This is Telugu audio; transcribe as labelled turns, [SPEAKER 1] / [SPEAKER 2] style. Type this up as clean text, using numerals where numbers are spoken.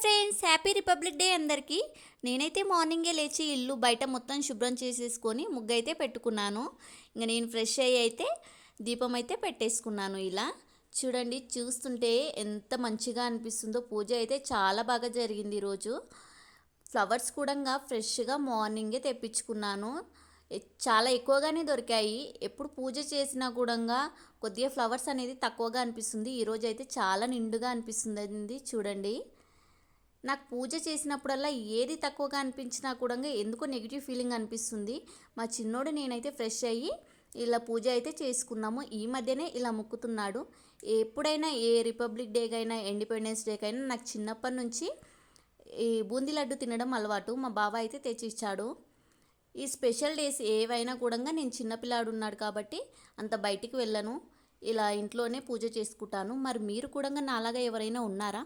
[SPEAKER 1] ఫ్రెండ్స్, హ్యాపీ రిపబ్లిక్ డే అందరికీ. నేనైతే మార్నింగే లేచి ఇల్లు బయట మొత్తం శుభ్రం చేసేసుకొని ముగ్గు అయితే పెట్టుకున్నాను. ఇంకా నేను ఫ్రెష్ అయ్యి అయితే దీపం అయితే పెట్టేసుకున్నాను. ఇలా చూడండి, చూస్తుంటే ఎంత మంచిగా అనిపిస్తుందో. పూజ అయితే చాలా బాగా జరిగింది ఈరోజు. ఫ్లవర్స్ కూడా ఫ్రెష్గా మార్నింగే తెప్పించుకున్నాను. చాలా ఎక్కువగానే దొరికాయి. ఎప్పుడు పూజ చేసినా కూడా కొద్దిగా ఫ్లవర్స్ అనేది తక్కువగా అనిపిస్తుంది. ఈరోజు అయితే చాలా నిండుగా అనిపిస్తుంది. చూడండి, నాకు పూజ చేసినప్పుడల్లా ఏది తక్కువగా అనిపించినా కూడా ఎందుకో నెగిటివ్ ఫీలింగ్ అనిపిస్తుంది. మా చిన్నోడు నేనైతే ఫ్రెష్ అయ్యి ఇలా పూజ అయితే చేసుకున్నాము. ఈ మధ్యనే ఇలా మొక్కుతున్నాడు. ఎప్పుడైనా ఏ రిపబ్లిక్ డేకైనా ఇండిపెండెన్స్ డేకైనా నాకు చిన్నప్పటి నుంచి ఈ బూందీ లడ్డు తినడం అలవాటు. మా బావ అయితే తెచ్చిచ్చాడు. ఈ స్పెషల్ డేస్ ఏవైనా కూడా నేను చిన్నపిల్లాడు ఉన్నాడు కాబట్టి అంత బయటికి వెళ్ళను. ఇలా ఇంట్లోనే పూజ చేసుకుంటాను. మరి మీరు కూడా నాలాగా ఎవరైనా ఉన్నారా?